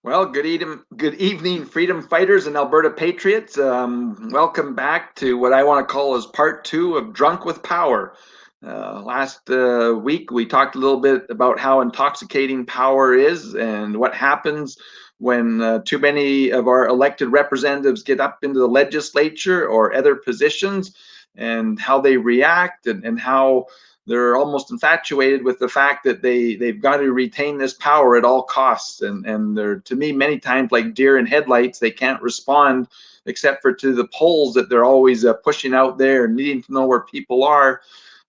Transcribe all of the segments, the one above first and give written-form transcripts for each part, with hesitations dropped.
Well, good evening, freedom fighters and Alberta patriots. Welcome back to what I want to call as part two of Drunk with Power. Last week, we talked a little bit about how intoxicating power is and what happens when too many of our elected representatives get up into the legislature or other positions, and how they react, and how they're almost infatuated with the fact that they've got to retain this power at all costs, and they're, to me, many times like deer in headlights. They can't respond except for to the polls that they're always pushing out there, needing to know where people are.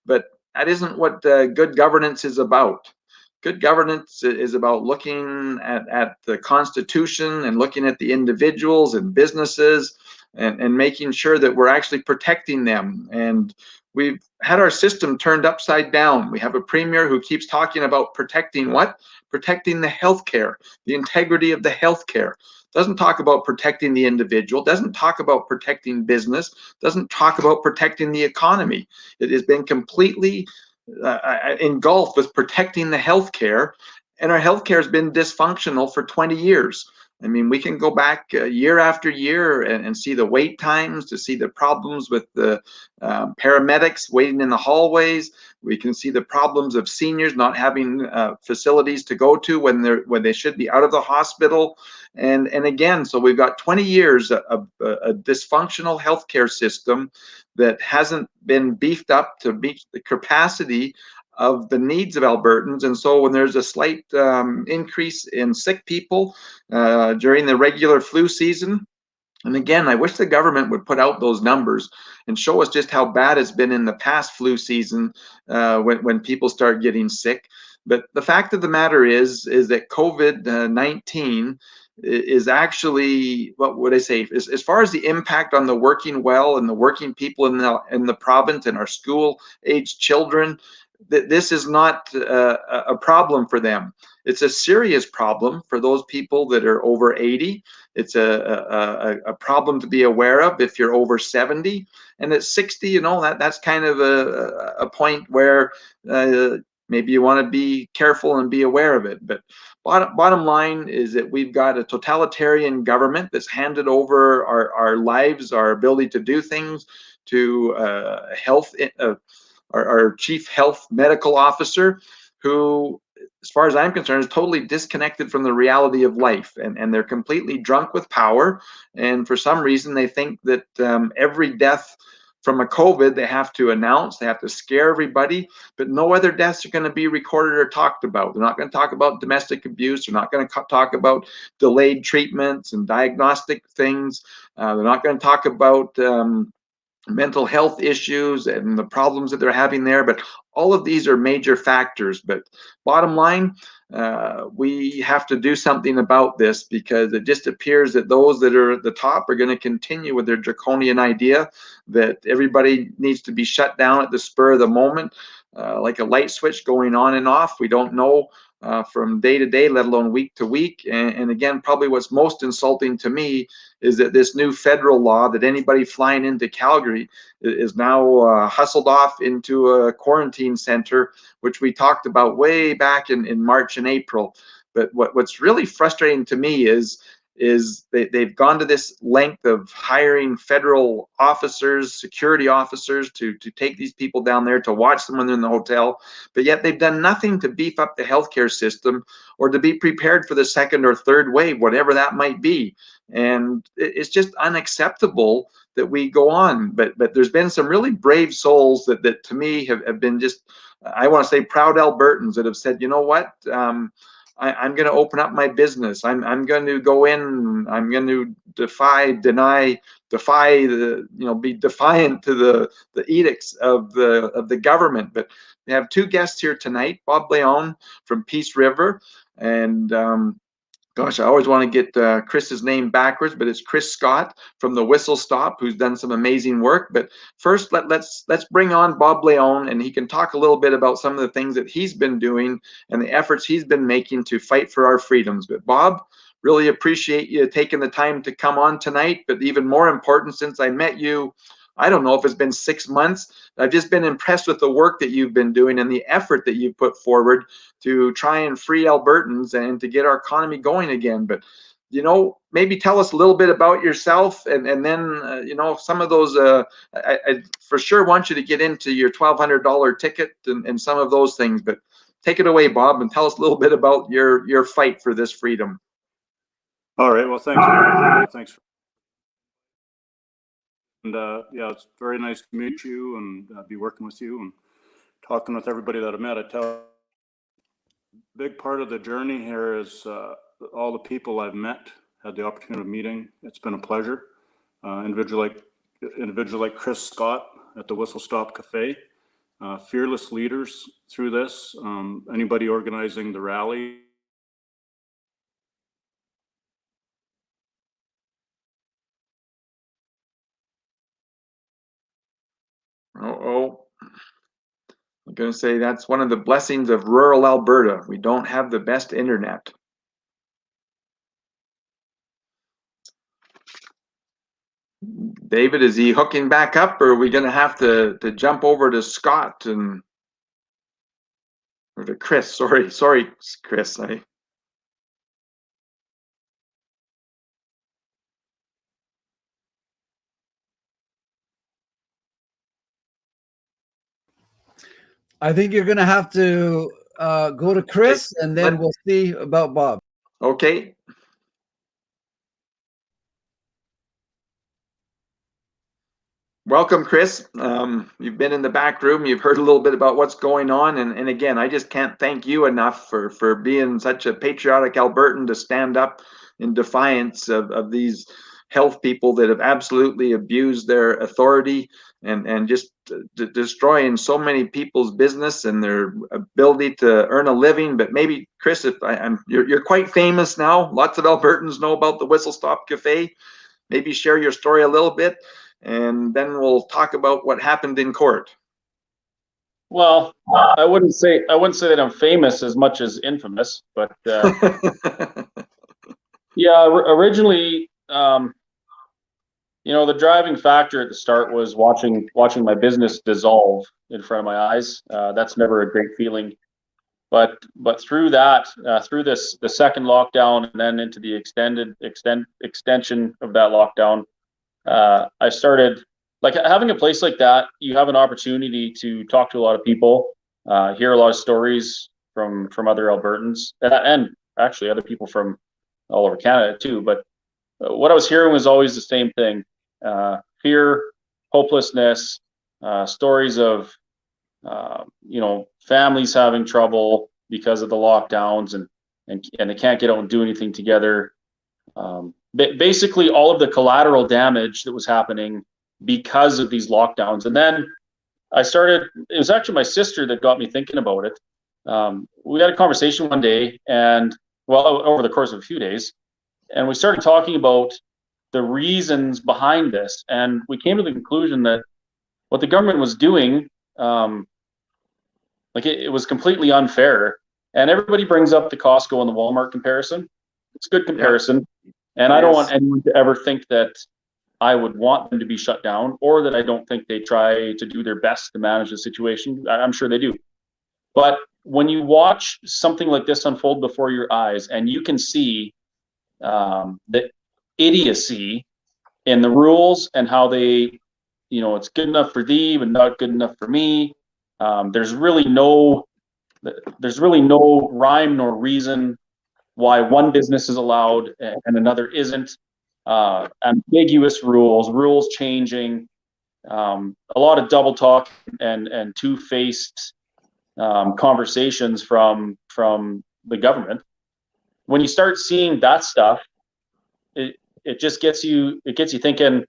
But that isn't what good governance is about. Good governance is about looking at the Constitution and looking at the individuals and businesses, and making sure that we're actually protecting them. And we've had our system turned upside down. We have a premier who keeps talking about protecting what? Protecting the healthcare, the integrity of the healthcare. Doesn't talk about protecting the individual, doesn't talk about protecting business, doesn't talk about protecting the economy. It has been completely engulfed with protecting the healthcare, and our healthcare has been dysfunctional for 20 years. I mean, we can go back year after year and see the wait times, to see the problems with the paramedics waiting in the hallways. We can see the problems of seniors not having facilities to go to when they should be out of the hospital. And again, so we've got 20 years of a dysfunctional healthcare system that hasn't been beefed up to meet the capacity of the needs of Albertans. And so when there's a slight increase in sick people during the regular flu season, and again, I wish the government would put out those numbers and show us just how bad it's been in the past flu season, when people start getting sick. But the fact of the matter is that COVID-19 is actually, what would I say, as far as the impact on the working well and the working people in the province and our school age children, that this is not a problem for them. It's a serious problem for those people that are over 80. It's a problem to be aware of if you're over 70. And at 60, that's kind of a point where maybe you want to be careful and be aware of it. But bottom line is that we've got a totalitarian government that's handed over our lives, our ability to do things, to health. Our chief health medical officer, who, as far as I'm concerned, is totally disconnected from the reality of life, and they're completely drunk with power. And for some reason, they think that every death from a COVID they have to announce, they have to scare everybody, but no other deaths are going to be recorded or talked about. They're not going to talk about domestic abuse. They're not going to talk about delayed treatments and diagnostic things. They're not going to talk about mental health issues and the problems that they're having there. But all of these are major factors. But bottom line, we have to do something about this, because it just appears that those that are at the top are going to continue with their draconian idea that everybody needs to be shut down at the spur of the moment, like a light switch going on and off. We don't know from day to day, let alone week to week. And again, probably what's most insulting to me is that this new federal law that anybody flying into Calgary is now hustled off into a quarantine center, which we talked about way back in March and April. But what's really frustrating to me is they've gone to this length of hiring federal officers, security officers, to take these people down there to watch them when they're in the hotel, but yet they've done nothing to beef up the healthcare system or to be prepared for the second or third wave, whatever that might be. And it's just unacceptable that we go on. But there's been some really brave souls that to me have been just, I want to say, proud Albertans that have said, you know what, I'm going to open up my business. I'm going to go in. I'm going to defy be defiant to the edicts of the government. But we have two guests here tonight: Bob Blayone from Peace River, and gosh, I always want to get Chris's name backwards, but it's Chris Scott from the Whistle Stop, who's done some amazing work. But first, let's bring on Bob Blayone, and he can talk a little bit about some of the things that he's been doing and the efforts he's been making to fight for our freedoms. But Bob, really appreciate you taking the time to come on tonight. But even more important, since I met you I don't know if it's been 6 months. I've just been impressed with the work that you've been doing and the effort that you've put forward to try and free Albertans and to get our economy going again. But maybe tell us a little bit about yourself, and then some of those. I for sure want you to get into your $1,200 ticket and some of those things. But take it away, Bob, and tell us a little bit about your fight for this freedom. All right. Well, thanks, Paul. Thanks. And yeah, it's very nice to meet you and be working with you and talking with everybody that I met. I tell big part of the journey here is all the people I've met, had the opportunity of meeting. It's been a pleasure. Individual like Chris Scott at the Whistle Stop Cafe, fearless leaders through this. Anybody organizing the rally. I'm going to say that's one of the blessings of rural Alberta. We don't have the best internet. David, is he hooking back up, or are we going to have to jump over to Scott or to Chris? Sorry, Chris. I think you're going to have to go to Chris, and then we'll see about Bob. Okay. Welcome, Chris. You've been in the back room. You've heard a little bit about what's going on. And again, I just can't thank you enough for being such a patriotic Albertan to stand up in defiance of these health people that have absolutely abused their authority and just destroying so many people's business and their ability to earn a living. But maybe, Chris, you're quite famous now. Lots of Albertans know about the Whistle Stop Cafe. Maybe share your story a little bit, and then we'll talk about what happened in court. Well, I wouldn't say that I'm famous as much as infamous, but yeah, originally, the driving factor at the start was watching my business dissolve in front of my eyes. That's never a great feeling. But through that, through the second lockdown and then into the extension of that lockdown, I started, like, having a place like that. You have an opportunity to talk to a lot of people, hear a lot of stories from other Albertans, and actually other people from all over Canada too. But what I was hearing was always the same thing: fear, hopelessness, stories of families having trouble because of the lockdowns and they can't get out and do anything together. Basically all of the collateral damage that was happening because of these lockdowns. And then it was actually my sister that got me thinking about it. We had a conversation one day, and over the course of a few days, and we started talking about the reasons behind this. And we came to the conclusion that what the government was doing, it was completely unfair. And everybody brings up the Costco and the Walmart comparison. It's a good comparison. Yeah. And I don't want anyone to ever think that I would want them to be shut down, or that I don't think they try to do their best to manage the situation. I'm sure they do. But when you watch something like this unfold before your eyes, and you can see the idiocy in the rules and how they, it's good enough for thee, but not good enough for me. There's really no rhyme nor reason why one business is allowed and another isn't. Ambiguous rules changing, a lot of double talk and two-faced conversations from the government. When you start seeing that stuff, it just gets you thinking,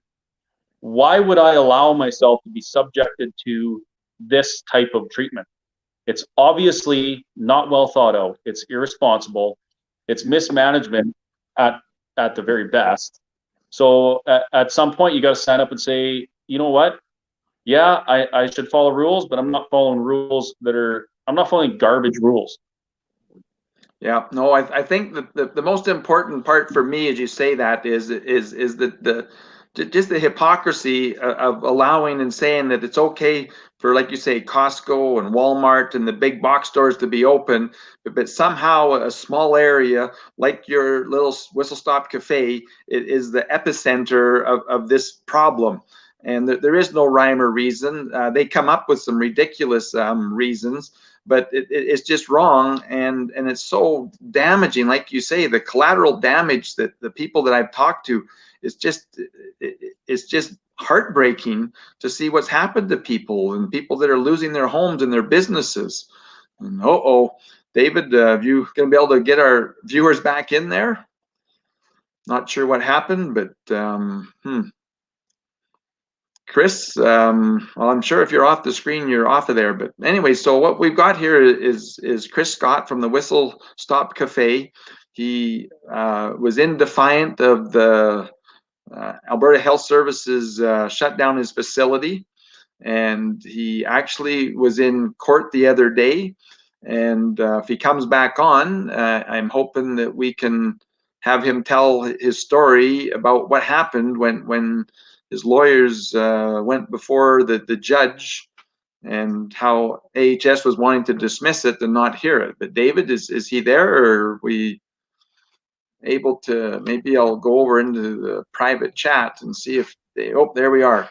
why would I allow myself to be subjected to this type of treatment? It's obviously not well thought out. It's irresponsible. It's mismanagement at the very best. So at some point, you got to stand up and say, you know what? Yeah, I should follow rules, but I'm not following I'm not following garbage rules. Yeah, no, I think that the most important part for me, as you say that, is that just the hypocrisy of allowing and saying that it's okay for, like you say, Costco and Walmart and the big box stores to be open, but somehow a small area like your little Whistle Stop Cafe is the epicenter of this problem. And there is no rhyme or reason. They come up with some ridiculous reasons, but it's just wrong, and it's so damaging. Like you say, the collateral damage that the people that I've talked to, it's just heartbreaking to see what's happened to people, and people that are losing their homes and their businesses. And David, are you going to be able to get our viewers back in there? Not sure what happened, but Chris, well, I'm sure if you're off the screen, you're off of there. But anyway, so what we've got here is Chris Scott from the Whistle Stop Cafe. He was in defiant of the Alberta Health Services shut down his facility, and he actually was in court the other day. And if he comes back on, I'm hoping that we can have him tell his story about what happened when his lawyers went before the judge, and how AHS was wanting to dismiss it and not hear it. But David, is he there, or are we able to? Maybe I'll go over into the private chat and see if they, there we are.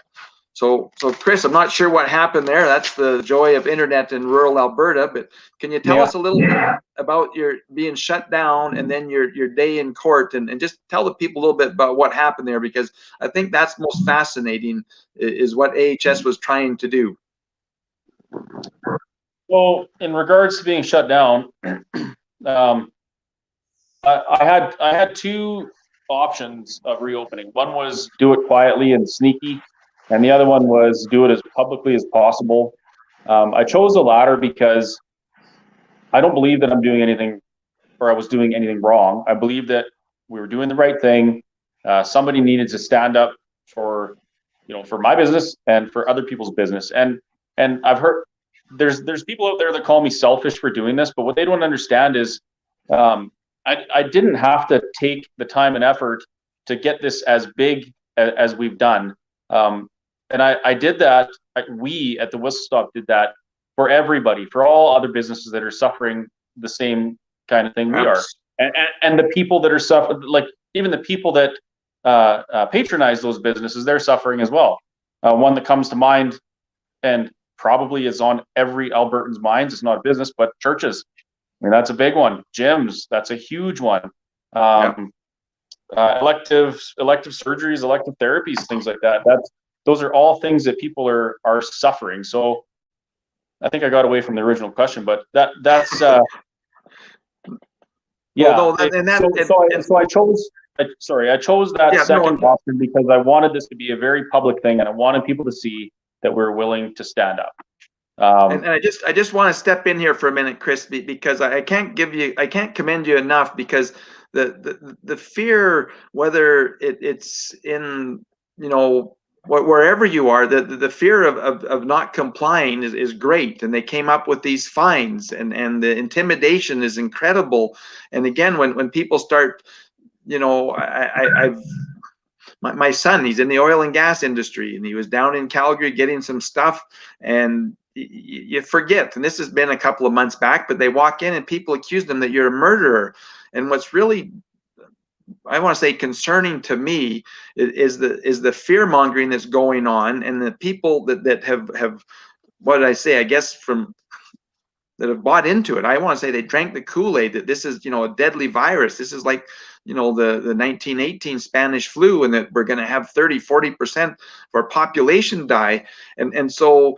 So Chris, I'm not sure what happened there. That's the joy of internet in rural Alberta. But can you tell us a little bit about your being shut down and then your day in court, and just tell the people a little bit about what happened there, because I think that's most fascinating, is what AHS was trying to do. Well, in regards to being shut down, I had two options of reopening. One was do it quietly and sneaky, and the other one was do it as publicly as possible. I chose the latter because I don't believe that I'm doing anything, or I was doing anything wrong. I believe that we were doing the right thing. Somebody needed to stand up for, for my business and for other people's business. And I've heard there's people out there that call me selfish for doing this, but what they don't understand is I didn't have to take the time and effort to get this as big as we've done. And I did that. We at the Whistle Stop did that for everybody, for all other businesses that are suffering the same kind of thing we are. And the people that are suffering, like even the people that patronize those businesses, they're suffering as well. One that comes to mind, and probably is on every Albertan's minds, it's not a business, but churches. I mean, that's a big one. Gyms, that's a huge one. Elective surgeries, elective therapies, things like that. Those are all things that people are suffering. So I think I got away from the original question, but that's yeah. So I chose that second option because I wanted this to be a very public thing, and I wanted people to see that we're willing to stand up. And I just want to step in here for a minute, Chris, because I can't commend you enough, because the fear, whether it's in, wherever you are, the fear of not complying is great. And they came up with these fines, and the intimidation is incredible. And again, when people start, my son, he's in the oil and gas industry, and he was down in Calgary getting some stuff, and you forget, and this has been a couple of months back, but they walk in and people accuse them that you're a murderer. And what's really, I want to say, concerning to me is the fear mongering that's going on, and the people that have what did I say? I guess that have bought into it. I want to say they drank the Kool-Aid, that this is, a deadly virus. This is like, the 1918 Spanish flu, and that we're going to have 30-40% of our population die. And so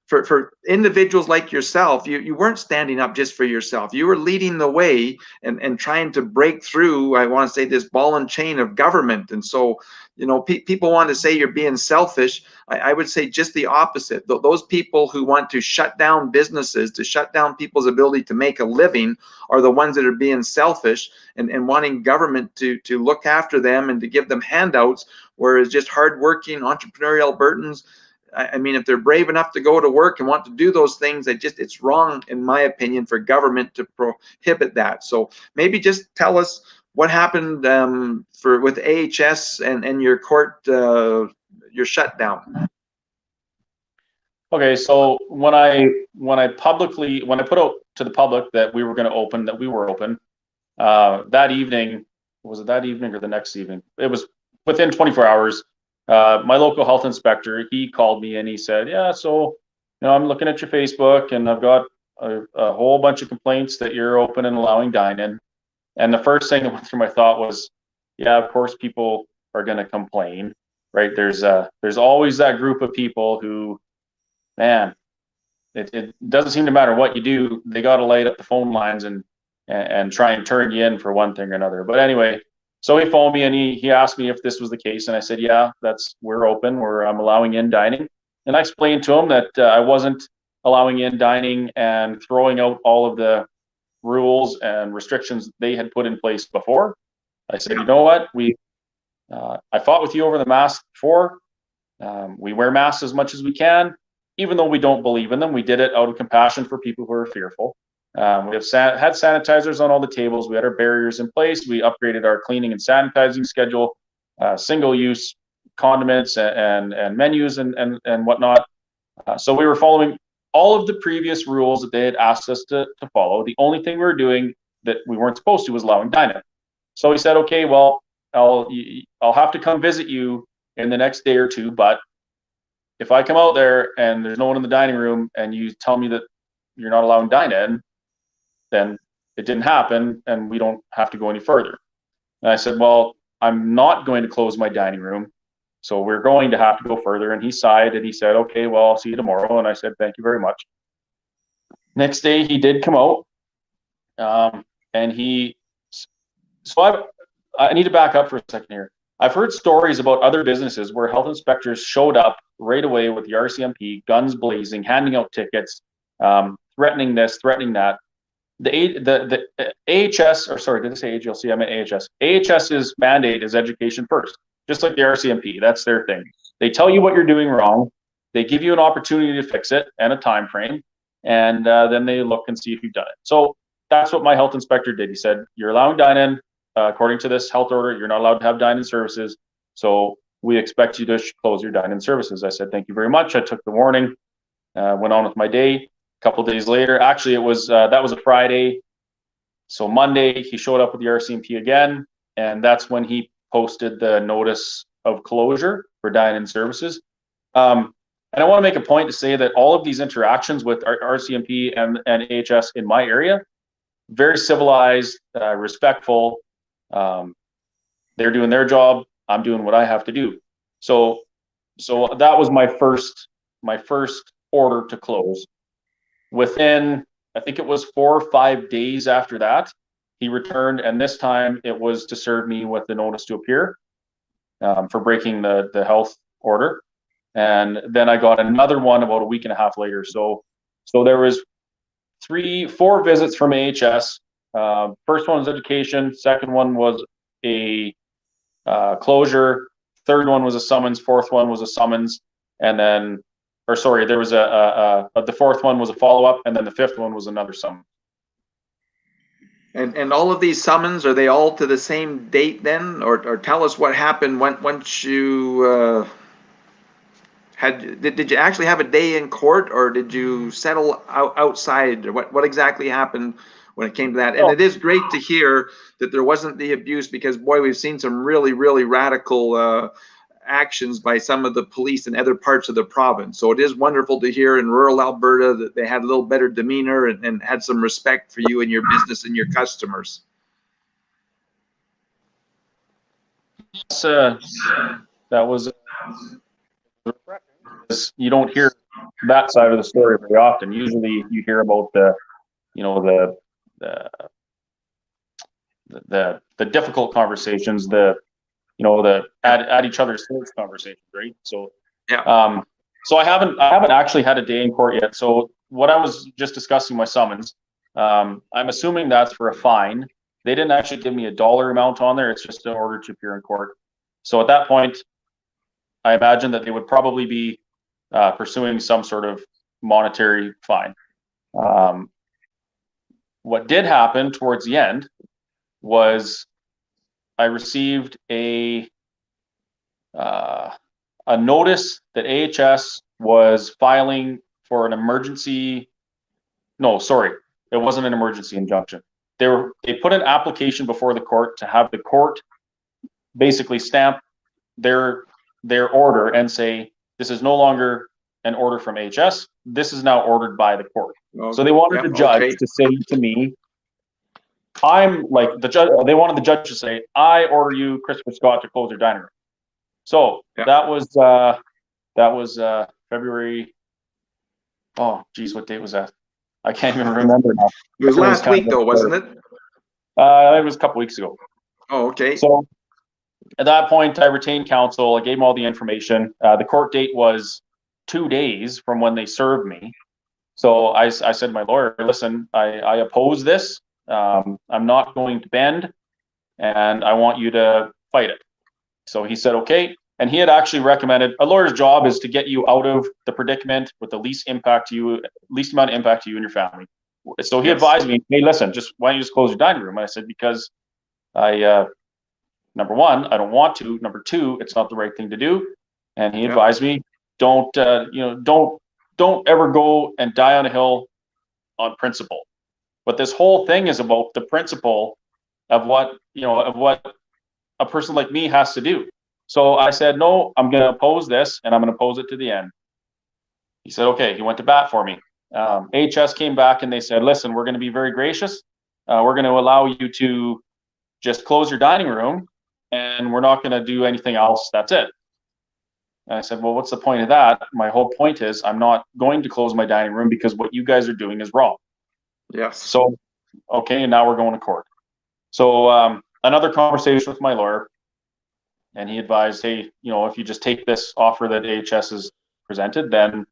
for individuals like yourself, you weren't standing up just for yourself. You were leading the way and trying to break through, I want to say, this ball and chain of government. And so, people want to say you're being selfish. I would say just the opposite. Those people who want to shut down businesses, to shut down people's ability to make a living, are the ones that are being selfish and wanting government to look after them and to give them handouts, whereas just hardworking entrepreneurial Albertans, I mean, if they're brave enough to go to work and want to do those things, it's wrong, in my opinion, for government to prohibit that. So maybe just tell us what happened with AHS and your court, your shutdown? Okay, so when I put out to the public that we were going to open, that we were open, that evening, was it that evening or the next evening? It was within 24 hours. My local health inspector, he called me and he said, yeah, so, I'm looking at your Facebook and I've got a whole bunch of complaints that you're open and allowing dine-in. And the first thing that went through my thought was, yeah, of course people are going to complain, right? There's always that group of people who, man, it doesn't seem to matter what you do, they got to light up the phone lines and try and turn you in for one thing or another. But anyway, so he phoned me and he asked me if this was the case, and I said, yeah, we're open, I'm allowing in dining. And I explained to him that I wasn't allowing in dining and throwing out all of the rules and restrictions they had put in place before. I said, you know what, I fought with you over the mask before. We wear masks as much as we can, even though we don't believe in them. We did it out of compassion for people who are fearful. We have had sanitizers on all the tables. We had our barriers in place. We upgraded our cleaning and sanitizing schedule, single-use condiments and menus and whatnot. So we were following all of the previous rules that they had asked us to follow. The only thing we were doing that we weren't supposed to was allowing dine-in. So he said, okay, well, I'll have to come visit you in the next day or two, but if I come out there and there's no one in the dining room and you tell me that you're not allowing dine-in, then it didn't happen and we don't have to go any further. And I said, well, I'm not going to close my dining room, so we're going to have to go further. And he sighed and he said, okay, well, I'll see you tomorrow. And I said, thank you very much. Next day he did come out, and so I need to back up for a second here. I've heard stories about other businesses where health inspectors showed up right away with the RCMP, guns blazing, handing out tickets, threatening this, threatening that. The AHS, or sorry, did I say AGLC? I meant AHS. AHS's mandate is education first, just like the RCMP. That's their thing. They tell you what you're doing wrong. They give you an opportunity to fix it and a time frame, and then they look and see if you've done it. So that's what my health inspector did. He said, you're allowing dine-in. According to this health order, you're not allowed to have dine-in services. So we expect you to close your dine-in services. I said, thank you very much. I took the warning, went on with my day. A couple of days later, actually, that was a Friday. So Monday, he showed up with the RCMP again, and that's when he posted the notice of closure for dine-in services. And I want to make a point to say that all of these interactions with RCMP and AHS in my area, very civilized, respectful. They're doing their job. I'm doing what I have to do. So that was my first order to close. Within, I think it was 4 or 5 days after that, he returned, and this time it was to serve me with the notice to appear for breaking the health order. And then I got another one about a week and a half later. So there was 4 visits from AHS. First one was education. Second one was a closure. Third one was a summons. Fourth one was a summons. And then, or sorry, there was the fourth one was a follow-up, and then the fifth one was another summons. And all of these summons, are they all to the same date then? Or tell us what happened once you did you actually have a day in court, or did you settle outside? Or what exactly happened when it came to that? And it is great to hear that there wasn't the abuse, because boy, we've seen some really, really radical actions by some of the police in other parts of the province. So it is wonderful to hear in rural Alberta that they had a little better demeanor and had some respect for you and your business and your customers. That was refreshing, because you don't hear that side of the story very often. Usually you hear about the difficult conversations, the at each other's throats conversations, right? So yeah. So I haven't actually had a day in court yet. So what I was just discussing, my summons, I'm assuming that's for a fine. They didn't actually give me a dollar amount on there. It's just an order to appear in court. So at that point, I imagine that they would probably be pursuing some sort of monetary fine. What did happen towards the end was I received a notice that AHS was filing for an emergency. No, sorry, it wasn't an emergency injunction. They put an application before the court to have the court basically stamp their order and say, this is no longer an order from AHS. This is now ordered by the court. Okay. So they wanted the judge to say to me, I'm like the judge. They wanted the judge to say, I order you, Christopher Scott, to close your dining room. So that was February. Oh, geez, what date was that? I can't even remember now. It was last week, though, wasn't it? It was a couple weeks ago. Oh, okay. So at that point, I retained counsel. I gave them all the information. The court date was 2 days from when they served me. So I said to my lawyer, listen, I oppose this. I'm not going to bend, and I want you to fight it. So he said, okay. And he had actually recommended, a lawyer's job is to get you out of the predicament with the least amount of impact to you and your family. So he advised me, hey, listen, why don't you just close your dining room? And I said, because number one, I don't want to. Number two, it's not the right thing to do. And he advised me, don't ever go and die on a hill on principle. But this whole thing is about the principle of what a person like me has to do. So I said, no, I'm going to oppose this, and I'm going to oppose it to the end. He said, okay. He went to bat for me. AHS came back and they said, listen, we're going to be very gracious. We're going to allow you to just close your dining room, and we're not going to do anything else. That's it. And I said, well, what's the point of that? My whole point is I'm not going to close my dining room because what you guys are doing is wrong. Yes. So, okay, and now we're going to court. So another conversation with my lawyer, and he advised, hey, if you just take this offer that AHS has presented, then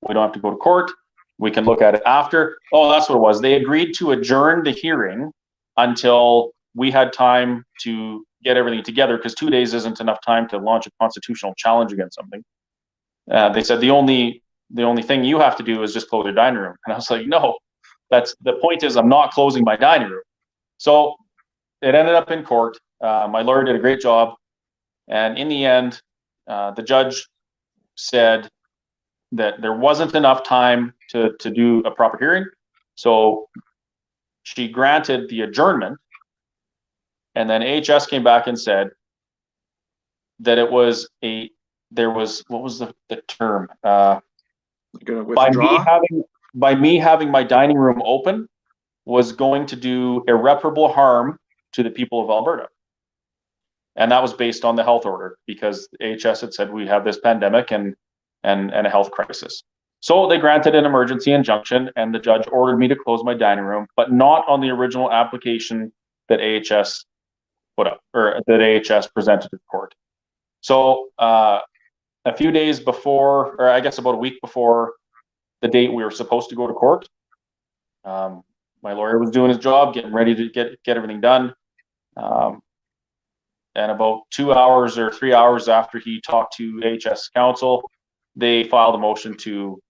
we don't have to go to court. We can look at it after. Oh, that's what it was. They agreed to adjourn the hearing until we had time to get everything together, because 2 days isn't enough time to launch a constitutional challenge against something. They said the only thing you have to do is just close your dining room. And I was like, no, that's the point is I'm not closing my dining room. So it ended up in court. My lawyer did a great job. And in the end, the judge said that there wasn't enough time to do a proper hearing. So she granted the adjournment. And then AHS came back and said that what was the term? By me having my dining room open was going to do irreparable harm to the people of Alberta. And that was based on the health order, because AHS had said we have this pandemic and a health crisis. So they granted an emergency injunction, and the judge ordered me to close my dining room, but not on the original application that AHS put up, or that AHS presented to the court. So a few days before, or I guess about a week before the date we were supposed to go to court, my lawyer was doing his job, getting ready to get everything done. And about 2 hours or 3 hours after he talked to AHS counsel, they filed a motion to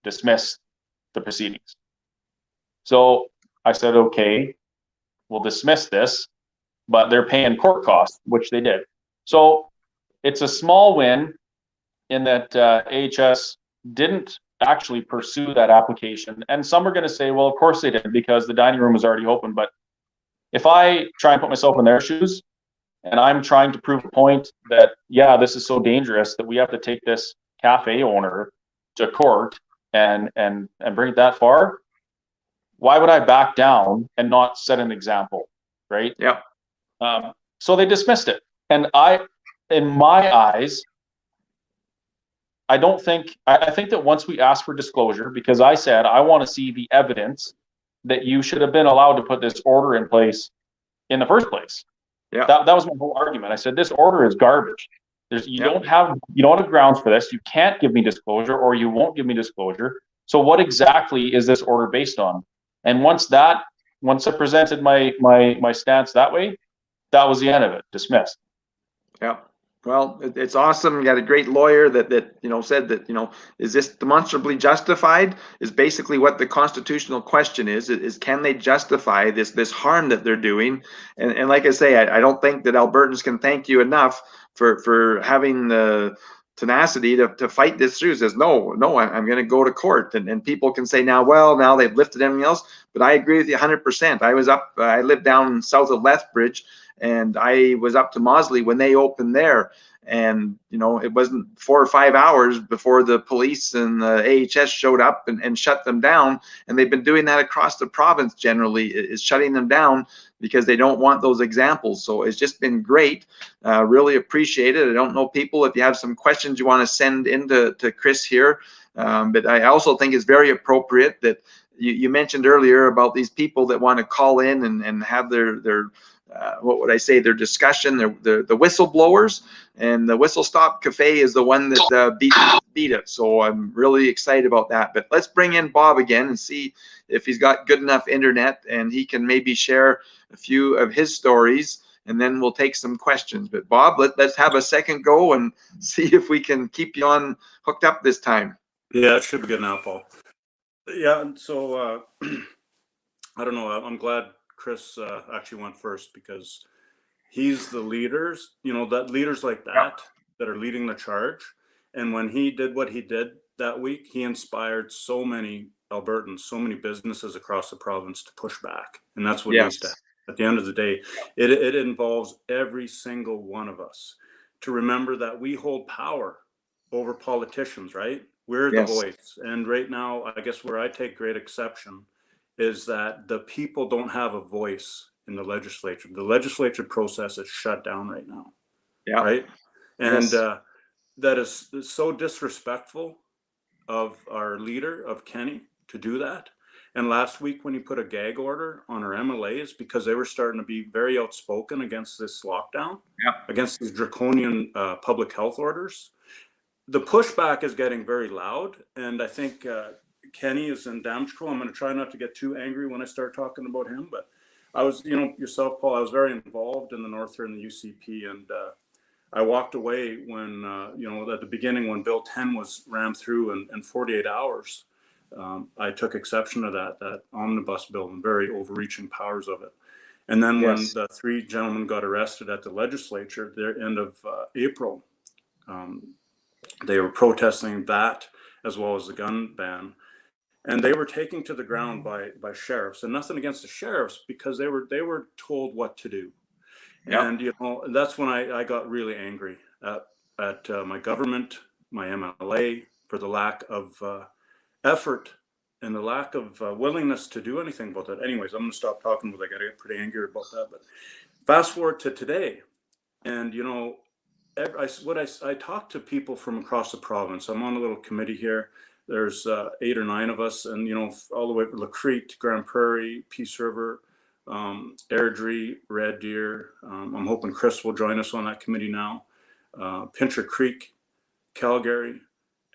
dismiss the proceedings. So I said, okay, we'll dismiss this, but they're paying court costs, which they did. So it's a small win in that AHS didn't actually pursue that application. And some are going to say, well, of course they did, because the dining room was already open. But if I try and put myself in their shoes, and I'm trying to prove a point that, yeah, this is so dangerous that we have to take this cafe owner to court and bring it that far, why would I back down and not set an example, right? Yeah. So they dismissed it. And in my eyes, I think that once we ask for disclosure, because I said I want to see the evidence that you should have been allowed to put this order in place in the first place. Yeah. That was my whole argument. I said, this order is garbage. You don't have grounds for this. You can't give me disclosure, or you won't give me disclosure. So what exactly is this order based on? And once I presented my stance that way, that was the end of it. Dismissed. Yeah. Well, it's awesome. You got a great lawyer that said that is this demonstrably justified? Is basically what the constitutional question is can they justify this harm that they're doing? And like I say, I don't think that Albertans can thank you enough for having the tenacity to fight this through. Says no, I'm going to go to court, and people can say now they've lifted everything else, but I agree with you 100%. I lived down south of Lethbridge, and I was up to Mosley when they opened there. And it wasn't 4 or 5 hours before the police and the AHS showed up and shut them down. And they've been doing that across the province generally, is shutting them down because they don't want those examples. So it's just been great. Really appreciate it. I don't know, people, if you have some questions you want to send in to Chris here. But I also think it's very appropriate that you mentioned earlier about these people that want to call in and have their what would I say, their discussion, the whistleblowers, and the Whistle Stop Cafe is the one that beat it. So I'm really excited about that. But let's bring in Bob again and see if he's got good enough internet and he can maybe share a few of his stories, and then we'll take some questions. But Bob, let's have a second go and see if we can keep you on hooked up this time. Yeah, it should be good now, Paul. Yeah, so I don't know. I'm glad Chris actually went first, because he's the leaders, that leaders like that are leading the charge. And when he did what he did that week, he inspired so many Albertans, so many businesses across the province to push back. And that's what needs to happen. At the end of the day, it involves every single one of us to remember that we hold power over politicians, right? We're the voice. And right now, I guess where I take great exception is that the people don't have a voice in the legislature. The legislature process is shut down right now. Yeah. Right. And that is so disrespectful of our leader, of Kenny, to do that. And last week, when he put a gag order on our MLAs because they were starting to be very outspoken against this lockdown, against these draconian public health orders, the pushback is getting very loud. And I think Kenny is in damage control. I'm going to try not to get too angry when I start talking about him, but I was, yourself, Paul, I was very involved in the North here in the UCP, and I walked away when, at the beginning when Bill 10 was rammed through in 48 hours. I took exception to that omnibus bill and very overreaching powers of it. And then when the 3 gentlemen got arrested at the legislature at the end of April, they were protesting that as well as the gun ban. And they were taken to the ground by sheriffs, and nothing against the sheriffs, because they were told what to do. And that's when I got really angry at my government, my MLA, for the lack of effort and the lack of willingness to do anything about that. Anyways, I'm going to stop talking because I got to get pretty angry about that. But fast forward to today, and I talk to people from across the province. I'm on a little committee here. There's 8 or 9 of us, and all the way from Lacrete, Grand Prairie, Peace River, Airdrie, Red Deer. I'm hoping Chris will join us on that committee now. Pincher Creek, Calgary,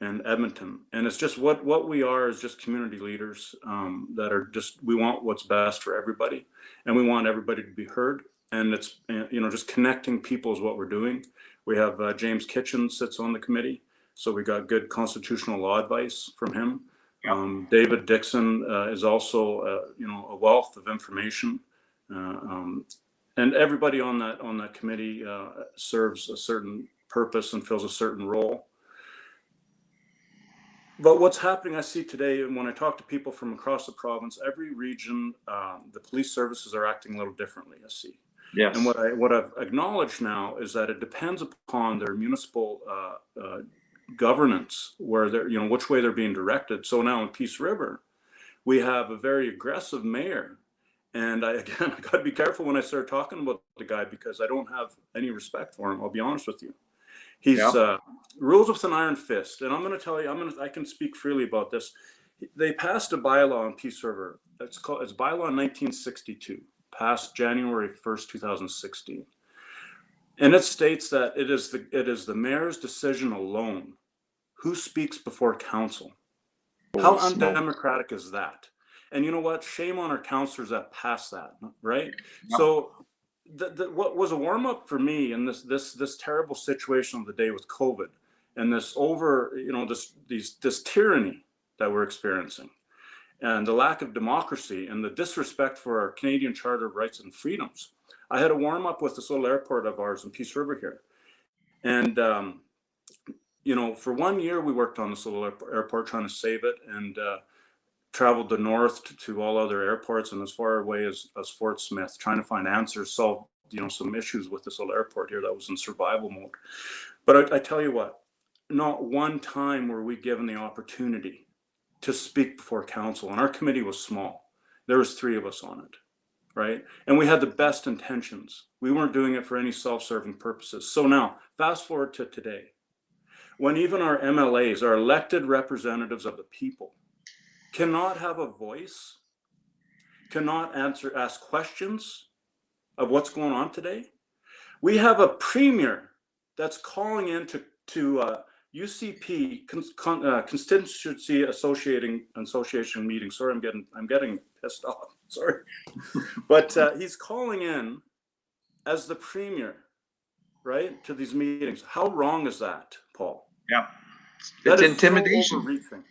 and Edmonton. And it's just what we are is just community leaders that are just, we want what's best for everybody, and we want everybody to be heard. And it's, just connecting people is what we're doing. We have James Kitchen sits on the committee, so we got good constitutional law advice from him. David Dixon is also, a wealth of information, and everybody on that committee serves a certain purpose and fills a certain role. But what's happening, I see today, and when I talk to people from across the province, every region, the police services are acting a little differently, I see. And what I've acknowledged now is that it depends upon their municipal governance, where they're, which way they're being directed. So now in Peace River, we have a very aggressive mayor. And I got to be careful when I start talking about the guy, because I don't have any respect for him. I'll be honest with you. He's rules with an iron fist. And I'm going to tell you, I can speak freely about this. They passed a bylaw in Peace River. It's bylaw 1962, passed January 1st, 2016. And it states that it is the mayor's decision alone who speaks before council. How undemocratic is that? And you know what? Shame on our councillors that passed that, right? So what was a warm up for me in this terrible situation of the day with COVID and this tyranny that we're experiencing, and the lack of democracy and the disrespect for our Canadian Charter of Rights and Freedoms. I had a warm up with this little airport of ours in Peace River here. And, for 1 year, we worked on this little airport trying to save it, and traveled the north to all other airports and as far away as Fort Smith, trying to find answers, solve, some issues with this little airport here that was in survival mode. But I tell you what, not one time were we given the opportunity to speak before council, and our committee was small. There was 3 of us on it, right? And we had the best intentions. We weren't doing it for any self-serving purposes. So now, fast forward to today, when even our MLAs, our elected representatives of the people, cannot have a voice, cannot ask questions of what's going on today. We have a premier that's calling in to UCP constituency association meeting. Sorry, I'm getting pissed off. Sorry, but he's calling in as the premier, right, to these meetings. How wrong is that, Paul? Yeah, That it's is intimidation. so overreaching.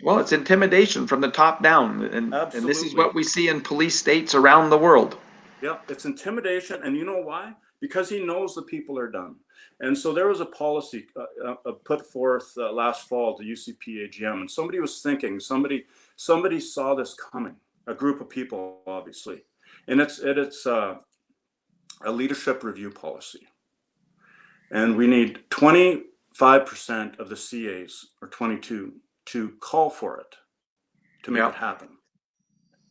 Well, it's intimidation from the top down, and this is what we see in police states around the world. Yeah, it's intimidation, and you know why? Because he knows the people are done. And so there was a policy put forth last fall to UCP AGM, and somebody was thinking, somebody saw this coming, a group of people, obviously, and it's a leadership review policy, and we need 25% of the CAs, or 22, to call for it, to make it happen.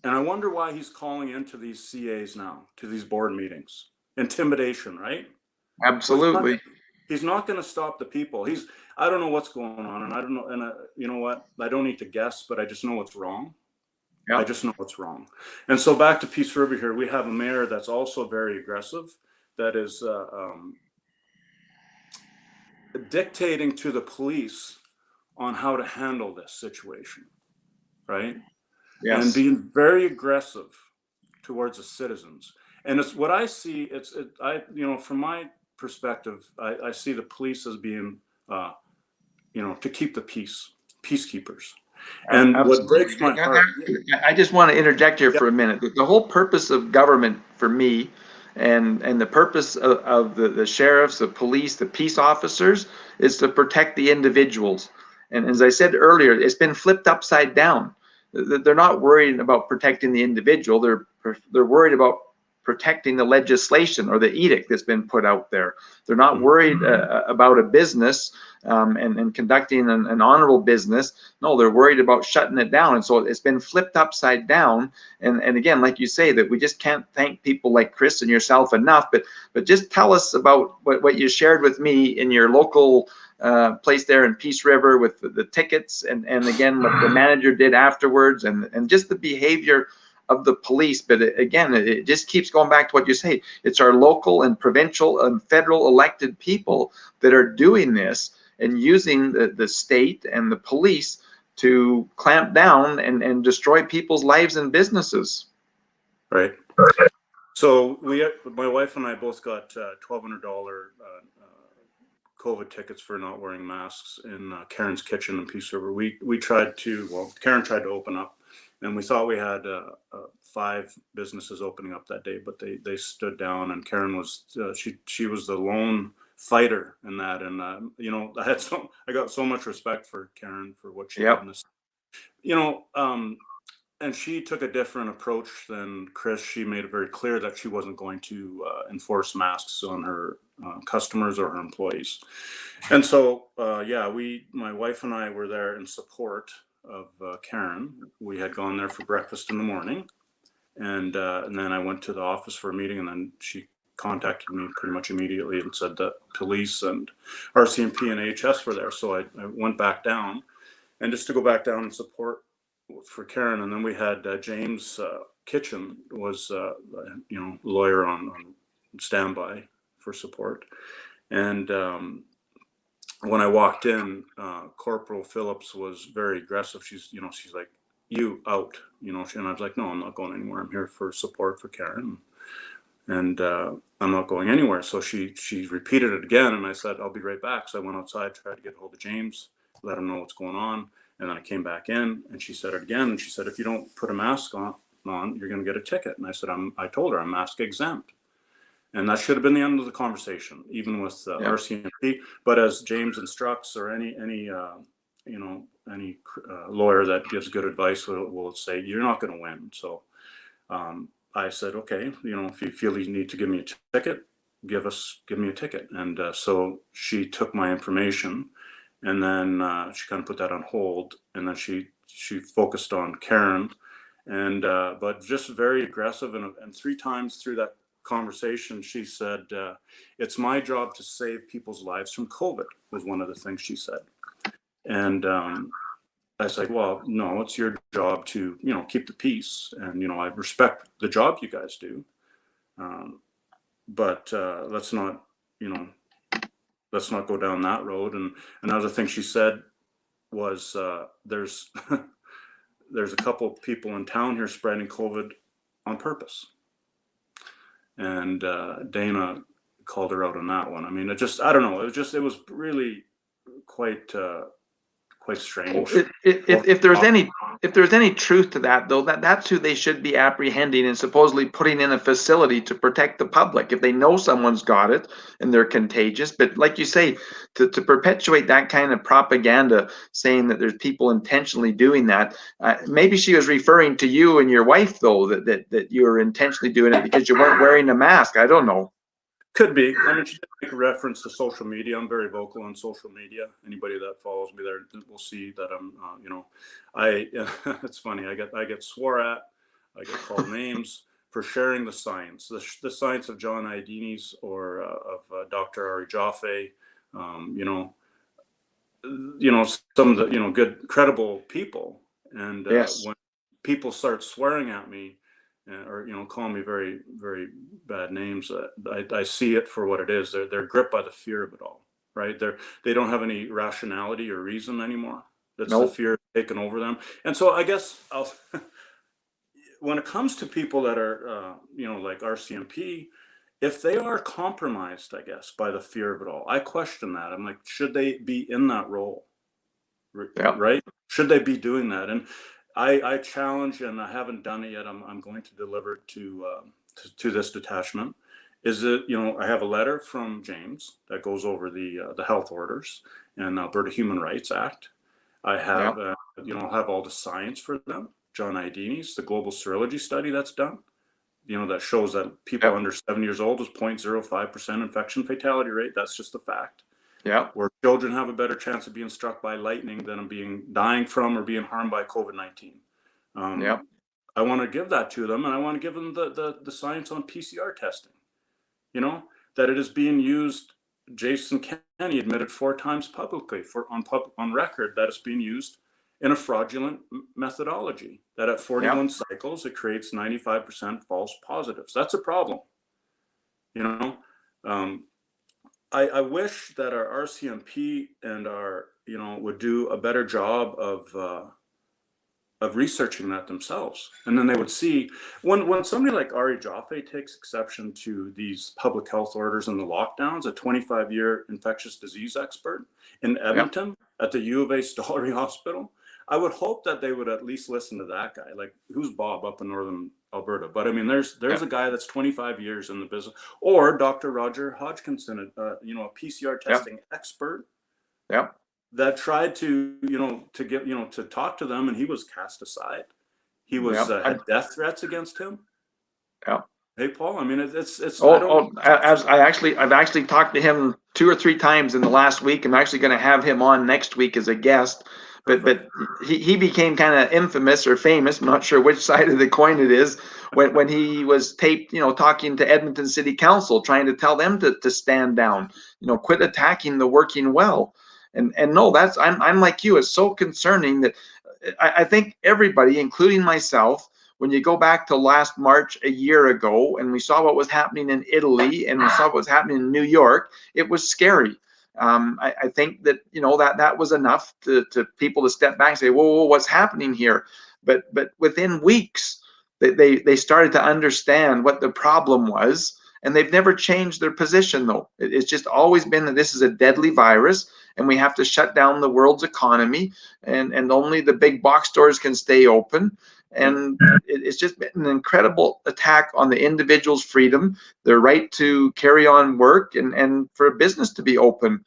And I wonder why he's calling into these CAs now, to these board meetings. Intimidation, right? Absolutely. He's not going to stop the people. I don't know what's going on, and I don't know. And you know what? I don't need to guess, but I just know what's wrong. I just know what's wrong. And so back to Peace River here, we have a mayor that's also very aggressive, that is dictating to the police on how to handle this situation, right? Yes. And being very aggressive towards the citizens. And it's what I see. From my perspective, I see the police as being, to keep the peace, peacekeepers. And Absolutely. what breaks my heart. I just want to interject here for a minute. The whole purpose of government for me, and the purpose of the sheriffs, the police, the peace officers, is to protect the individuals. And as I said earlier, it's been flipped upside down. They're not worried about protecting the individual. They're worried about protecting the legislation or the edict that's been put out there. They're not worried about a business and conducting an honorable business. No, they're worried about shutting it down. And so it's been flipped upside down. And again, like you say, that we just can't thank people like Chris and yourself enough. But just tell us about what you shared with me in your local place there in Peace River with the tickets, and again what the manager did afterwards, and just the behavior of the police. But again, it just keeps going back to what you say. It's our local and provincial and federal elected people that are doing this and using the state and the police to clamp down and destroy people's lives and businesses. Right. So my wife and I both got $1,200 COVID tickets for not wearing masks in Karen's Kitchen in Peace River. Karen tried to open up, and we thought we had 5 businesses opening up that day, but they stood down, and Karen was she was the lone fighter in that. And I got so much respect for Karen for what she did in this. And she took a different approach than Chris. She made it very clear that she wasn't going to enforce masks on her customers or her employees. And so, my wife and I were there in support of Karen. We had gone there for breakfast in the morning, and then I went to the office for a meeting, and then she contacted me pretty much immediately and said that police and RCMP and AHS were there. So I went back down, and just to go back down and support for Karen. And then we had James Kitchen was lawyer on standby for support. And when I walked in, Corporal Phillips was very aggressive. She's like, "You out," and I was like, "No, I'm not going anywhere. I'm here for support for Karen." and I'm not going anywhere. So she repeated it again, and I said, I'll be right back. So I went outside, tried to get a hold of James, let him know what's going on. And then I came back in, and she said it again. And she said, if you don't put a mask on, you're going to get a ticket. And I said, I told her I'm mask exempt. And that should have been the end of the conversation, even with RCMP. But as James instructs, or any lawyer that gives good advice will say, you're not going to win. So I said, okay, if you feel you need to give me a ticket, give me a ticket. And so she took my information, and then she kind of put that on hold, and then she focused on Karen, and but just very aggressive. And 3 times through that conversation, she said, it's my job to save people's lives from COVID, was one of the things she said. And I said, well, no, it's your job to, keep the peace. And, I respect the job you guys do. But let's not go down that road. And another thing she said was, there's a couple people in town here spreading COVID on purpose. And Dana called her out on that one. I mean, I don't know. It was really quite strange. If there's any truth to that, though, that's who they should be apprehending and supposedly putting in a facility to protect the public if they know someone's got it and they're contagious. But like you say, to perpetuate that kind of propaganda, saying that there's people intentionally doing that, maybe she was referring to you and your wife, though, that you were intentionally doing it because you weren't wearing a mask. I don't know. Could be. I mean, she did make a reference to social media. I'm very vocal on social media. Anybody that follows me there will see that I'm, it's funny. I get swore at. I get called names for sharing the science, the science of John Iadini's or of Dr. Ari Jaffe. Some of the good, credible people. And when people start swearing at me, or calling me very, very bad names, I see it for what it is. They're gripped by the fear of it all, right? They don't have any rationality or reason anymore. That's the fear taken over them. And so I guess when it comes to people that are like RCMP, if they are compromised, I guess, by the fear of it all, I question that. I'm like, should they be in that role? Right? Should they be doing that? And I challenge, and I haven't done it yet. I'm going to deliver to this detachment. Is it, I have a letter from James that goes over the health orders and Alberta Human Rights Act. I have, I'll have all the science for them. John Iadini's, the global serology study that's done, that shows that people under 7 years old is 0.05% infection fatality rate. That's just a fact. Yeah, where children have a better chance of being struck by lightning than of dying from or being harmed by COVID-19. I want to give that to them, and I want to give them the science on PCR testing. That it is being used. Jason Kenney admitted 4 times publicly on record that it's being used in a fraudulent methodology. That at 41 cycles, it creates 95% false positives. That's a problem. I wish that our RCMP and our, would do a better job of researching that themselves. And then they would see when somebody like Ari Jaffe takes exception to these public health orders and the lockdowns, a 25-year infectious disease expert in Edmonton at the U of A Stollery Hospital, I would hope that they would at least listen to that guy. Like, who's Bob up in Northern Alberta? But I mean, there's a guy that's 25 years in the business, or Dr. Roger Hodgkinson, a PCR testing expert. That tried to to talk to them, and he was cast aside. He was had death threats against him. Hey, Paul. I mean, it's. I've actually talked to him 2 or 3 times in the last week. I'm actually going to have him on next week as a guest. But he became kind of infamous or famous. I'm not sure which side of the coin it is. When he was taped, talking to Edmonton City Council, trying to tell them to stand down, quit attacking the working well. And no, I'm like you. It's so concerning that I think everybody, including myself, when you go back to last March a year ago, and we saw what was happening in Italy and we saw what was happening in New York, it was scary. I think that that was enough to people to step back and say, whoa, what's happening here? But within weeks, they started to understand what the problem was, and they've never changed their position though. It's just always been that this is a deadly virus and we have to shut down the world's economy, and only the big box stores can stay open. And it's just been an incredible attack on the individual's freedom, their right to carry on work, and for a business to be open.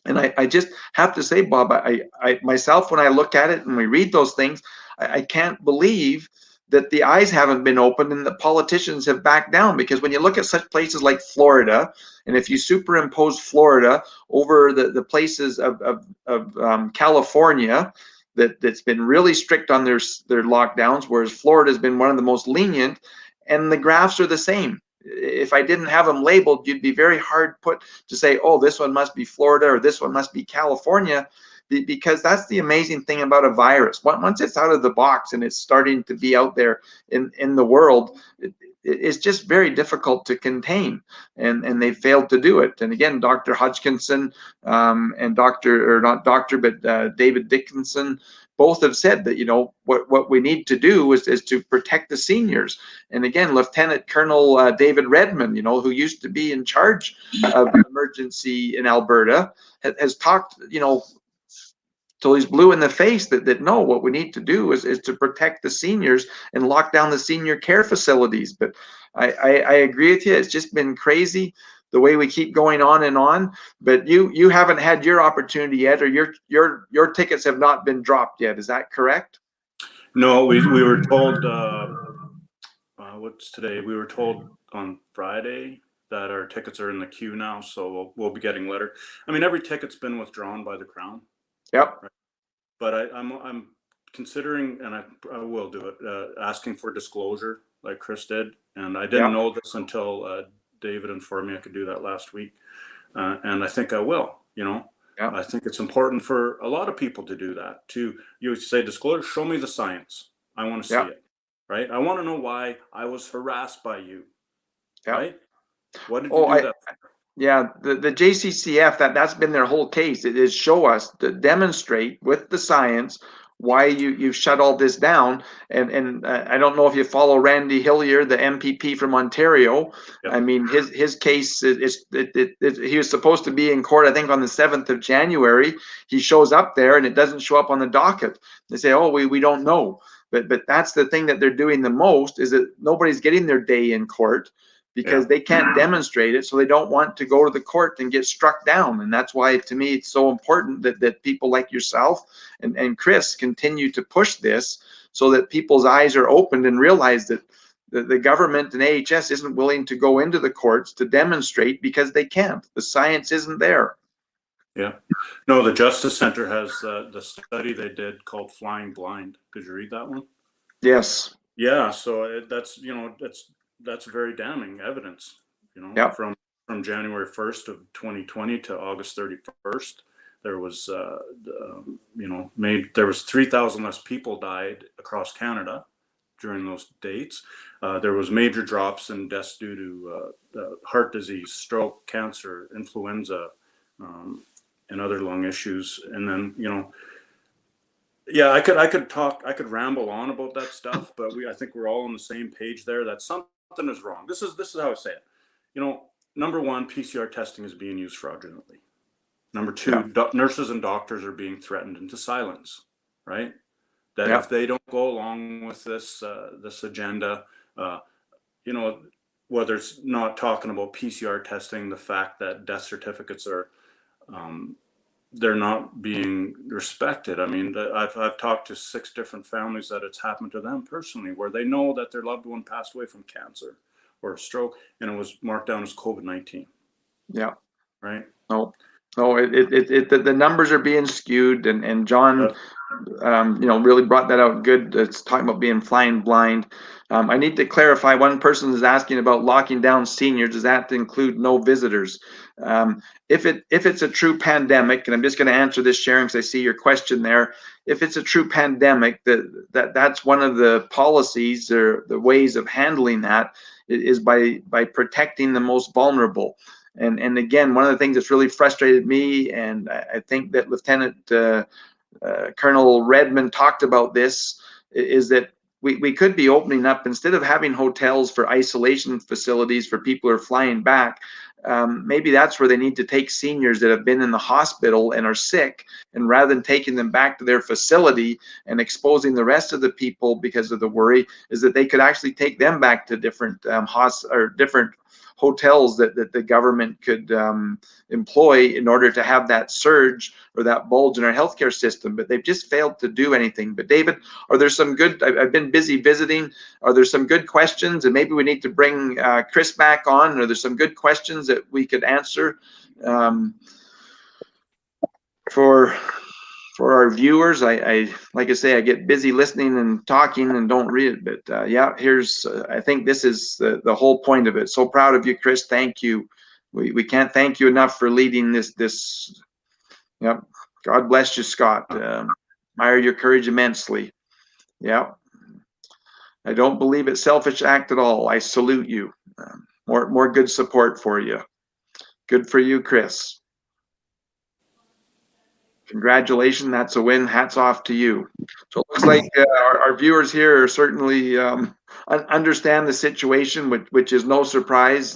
And I just have to say, Bob, I myself, when I look at it and we read those things, I can't believe that the eyes haven't been opened and the politicians have backed down. Because when you look at such places like Florida, and if you superimpose Florida over the places of California, that's been really strict on their lockdowns, whereas Florida has been one of the most lenient, and the graphs are the same. If I didn't have them labeled, you'd be very hard put to say, oh, this one must be Florida or this one must be California, because that's the amazing thing about a virus. Once it's out of the box and it's starting to be out there in the world, it's just very difficult to contain, and they failed to do it. And again, Dr. Hodgkinson and David Dickinson both have said that, you know, what we need to do is to protect the seniors. And again, Lieutenant Colonel David Redmond, you know, who used to be in charge of emergency in Alberta, has talked, you know, till he's blue in the face that no, what we need to do is to protect the seniors and lock down the senior care facilities. But I agree with you. It's just been crazy the way we keep going on and on. But you haven't had your opportunity yet, or your tickets have not been dropped yet. Is that correct? No, we were told, what's today? We were told on Friday that our tickets are in the queue now, so we'll be getting a letter. I mean, every ticket's been withdrawn by the Crown. Yep. Right? But I'm considering, and I will do it, asking for disclosure like Chris did. And I didn't know this until David informed me I could do that last week. And I think I will, you know. I think it's important for a lot of people to do that. You say disclosure, show me the science. I want to see it, right? I want to know why I was harassed by you, right? What did you do that for? Yeah, the JCCF, that's been their whole case. It is show us, to demonstrate with the science why you've shut all this down. And I don't know if you follow Randy Hillier, the MPP from Ontario. I mean, his case he was supposed to be in court, I think, on the 7th of January. He shows up there and it doesn't show up on the docket. They say, oh, we don't know. But that's the thing that they're doing the most, is that nobody's getting their day in court, because they can't demonstrate it, so they don't want to go to the court and get struck down. And that's why, to me, it's so important that people like yourself and Chris continue to push this, so that people's eyes are opened and realize that the government and AHS isn't willing to go into the courts to demonstrate, because they can't. The science isn't there. Yeah. No, the Justice Center has the study they did called Flying Blind. Did you read that one? Yes. Yeah. So that's, you know, that's very damning evidence, you know, from January 1st of 2020 to August 31st, there was, you know, there was 3,000 less people died across Canada during those dates. There was major drops in deaths due to heart disease, stroke, cancer, influenza, and other lung issues. And then, you know, yeah, I could ramble on about that stuff, but I think we're all on the same page there, that something is wrong. This is how I say it. You know, number one, PCR testing is being used fraudulently. Number two, nurses and doctors are being threatened into silence, right? That if they don't go along with this agenda, you know, whether it's not talking about PCR testing, the fact that death certificates are they're not being respected. I mean, I've talked to 6 different families that it's happened to them personally, where they know that their loved one passed away from cancer or a stroke, and it was marked down as COVID-19. Yeah. Right. No, the numbers are being skewed, and John, you know, really brought that out good. It's talking about being flying blind. I need to clarify. One person is asking about locking down seniors. Does that include no visitors? If it's a true pandemic, and I'm just going to answer this, Sharon, because I see your question there. If it's a true pandemic, that's one of the policies or the ways of handling that is by protecting the most vulnerable. And again, one of the things that's really frustrated me, and I think that Lieutenant Colonel Redmond talked about this, is that we could be opening up, instead of having hotels for isolation facilities for people who are flying back. Maybe that's where they need to take seniors that have been in the hospital and are sick, and rather than taking them back to their facility and exposing the rest of the people because of the worry, is that they could actually take them back to different different hotels that the government could employ in order to have that surge or that bulge in our healthcare system. But they've just failed to do anything. But David, are there some good, I've been busy visiting, are there some good questions? And maybe we need to bring Chris back on. Are there some good questions that we could answer for our viewers? I like I say, I get busy listening and talking and don't read it. But yeah, here's I think this is the whole point of it. So proud of you, Chris. Thank you. We can't thank you enough for leading this. Yep. God bless you, Scott. Admire your courage immensely. Yeah. I don't believe it's selfish act at all. I salute you. More good support for you. Good for you, Chris. Congratulations, that's a win. Hats off to you. So it looks like our viewers here are certainly understand the situation, which is no surprise.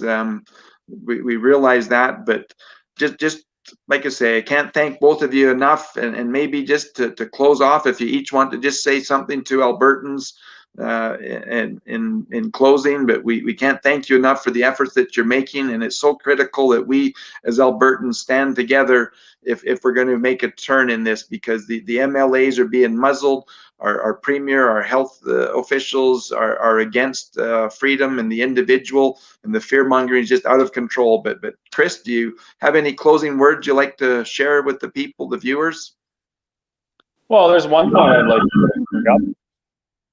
We realize that, but just like I say, I can't thank both of you enough. And maybe just to close off, if you each want to just say something to Albertans in closing, but we can't thank you enough for the efforts that you're making. And it's so critical that we as Albertans stand together if we're going to make a turn in this, because the MLAs are being muzzled. Our premier, our health officials are against freedom and the individual, and the fear mongering is just out of control. But Chris, do you have any closing words you'd like to share with the people, the viewers? Well, there's one point I'd like to bring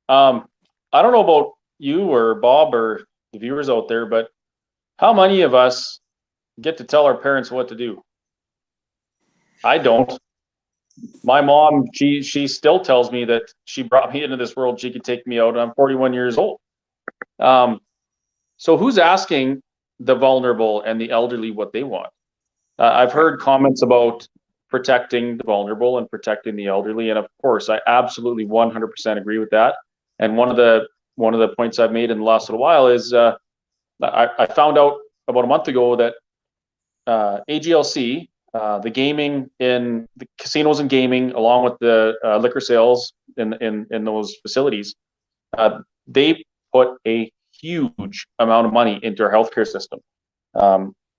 up. I don't know about you or Bob or the viewers out there, but how many of us get to tell our parents what to do? I don't. My mom, she still tells me that she brought me into this world, she could take me out, and I'm 41 years old. So who's asking the vulnerable and the elderly what they want? I've heard comments about protecting the vulnerable and protecting the elderly, and of course, I absolutely 100% agree with that. And one of the points I've made in the last little while is I found out about a month ago that AGLC, the gaming in the casinos and gaming, along with the liquor sales in those facilities, they put a huge amount of money into our healthcare system.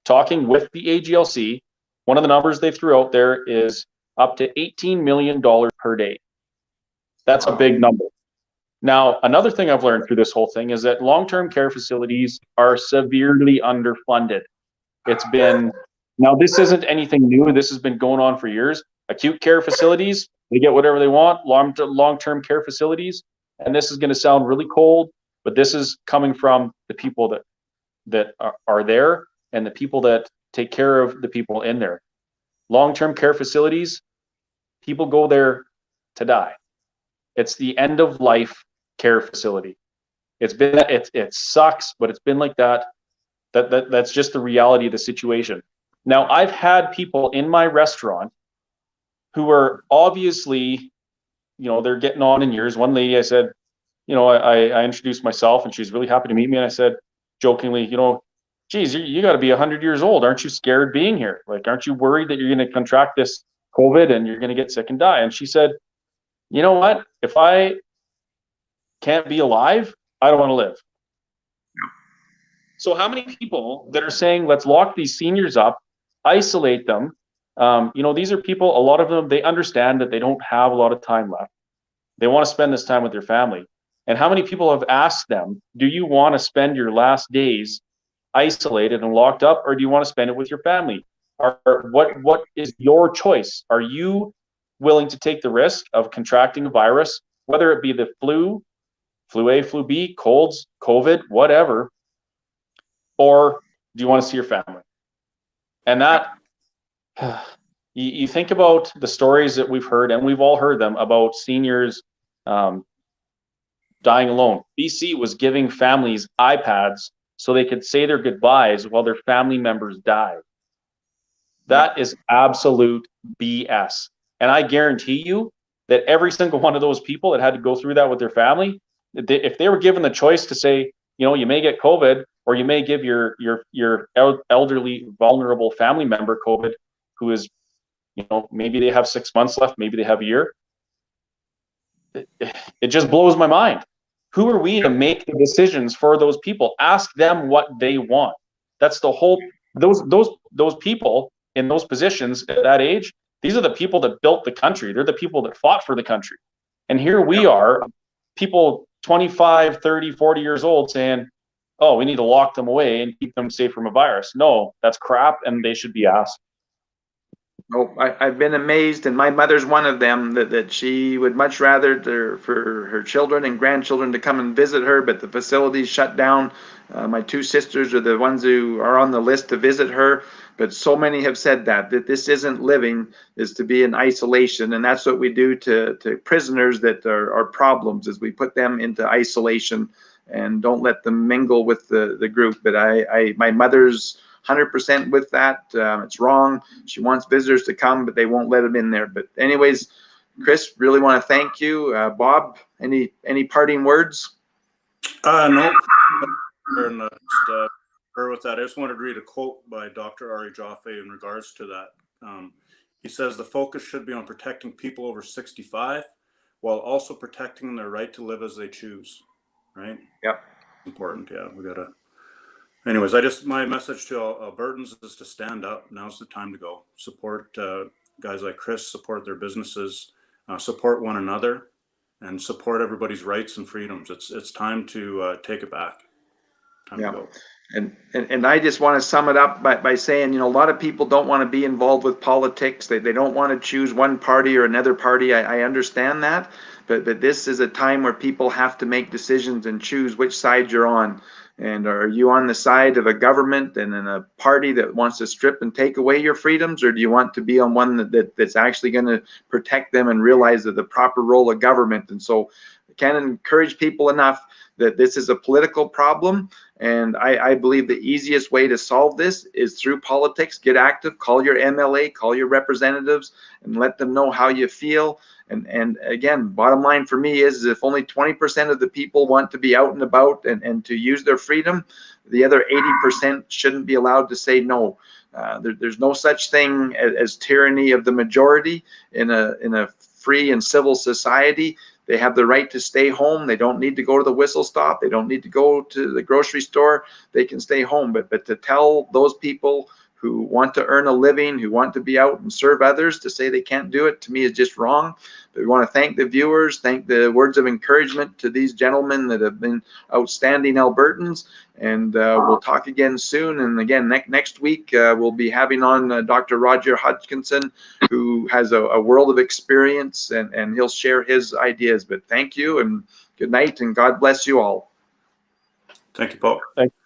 Talking with the AGLC, one of the numbers they threw out there is up to $18 million per day. That's a big number. Now, another thing I've learned through this whole thing is that long-term care facilities are severely underfunded. It's been, now this isn't anything new. This has been going on for years. Acute care facilities, they get whatever they want. Long-term care facilities, and this is going to sound really cold, but this is coming from the people that are there and the people that take care of the people in there. Long-term care facilities, people go there to die. It's the end of life care facility. It sucks, but it's been like that. That's just the reality of the situation. Now, I've had people in my restaurant who are obviously, they're getting on in years. One lady, I said, I introduced myself and she was really happy to meet me. And I said, jokingly, geez, you got to be 100 years old. Aren't you scared being here? Like, aren't you worried that you're going to contract this COVID and you're going to get sick and die? And she said, you know what? If I can't be alive, I don't want to live. So how many people that are saying, let's lock these seniors up, isolate them? These are people, a lot of them, they understand that they don't have a lot of time left. They want to spend this time with their family. And how many people have asked them, do you want to spend your last days isolated and locked up, or do you want to spend it with your family? Or what is your choice? Are you willing to take the risk of contracting a virus, whether it be the flu A, flu B, colds, COVID, whatever, or do you want to see your family? And that, you think about the stories that we've heard, and we've all heard them, about seniors dying alone. BC was giving families iPads so they could say their goodbyes while their family members died. That is absolute BS. And I guarantee you that every single one of those people that had to go through that with their family If they were given the choice to say, you may get COVID, or you may give your elderly, vulnerable family member COVID, who is, maybe they have 6 months left, maybe they have a year. It just blows my mind. Who are we to make the decisions for those people? Ask them what they want. That's the whole. Those people in those positions at that age, these are the people that built the country. They're the people that fought for the country. And here we are, people 25, 30, 40 years old saying, oh, we need to lock them away and keep them safe from a virus. No, that's crap, and they should be asked. Oh, I've been amazed, and my mother's one of them, that she would much rather for her children and grandchildren to come and visit her, but the facility's shut down. My two sisters are the ones who are on the list to visit her, but so many have said that this isn't living, is to be in isolation, and that's what we do to prisoners that are problems, is we put them into isolation and don't let them mingle with the group. But my mother's 100% with that. It's wrong. She wants visitors to come, but they won't let them in there. But anyways, Chris, really want to thank you. Bob, any parting words? No. And with that, I just wanted to read a quote by Dr. Ari Jaffe in regards to that. He says the focus should be on protecting people over 65 while also protecting their right to live as they choose. Right? Yep. Important. Yeah, we gotta. Anyways, my message to Albertans is to stand up. Now's the time to go. Support guys like Chris, support their businesses, support one another, and support everybody's rights and freedoms. It's time to take it back. Time to go. And I just want to sum it up by saying, a lot of people don't want to be involved with politics. They don't want to choose one party or another party. I understand that, but this is a time where people have to make decisions and choose which side you're on. And are you on the side of a government and in a party that wants to strip and take away your freedoms, or do you want to be on one that's actually going to protect them and realize that the proper role of government? And so I can't encourage people enough that this is a political problem. And I believe the easiest way to solve this is through politics. Get active, call your MLA, call your representatives, and let them know how you feel. And again, bottom line for me is if only 20% of the people want to be out and about and to use their freedom, the other 80% shouldn't be allowed to say no. There's no such thing as tyranny of the majority in a free and civil society. They have the right to stay home. They don't need to go to the whistle stop. They don't need to go to the grocery store. They can stay home. But to tell those people who want to earn a living, who want to be out and serve others, to say they can't do it, to me is just wrong. But we want to thank the viewers, thank the words of encouragement to these gentlemen that have been outstanding Albertans. And we'll talk again soon. And again, next week, we'll be having on Dr. Roger Hodgkinson, who has a world of experience, and he'll share his ideas. But thank you, and good night, and God bless you all. Thank you, Paul. Thank you.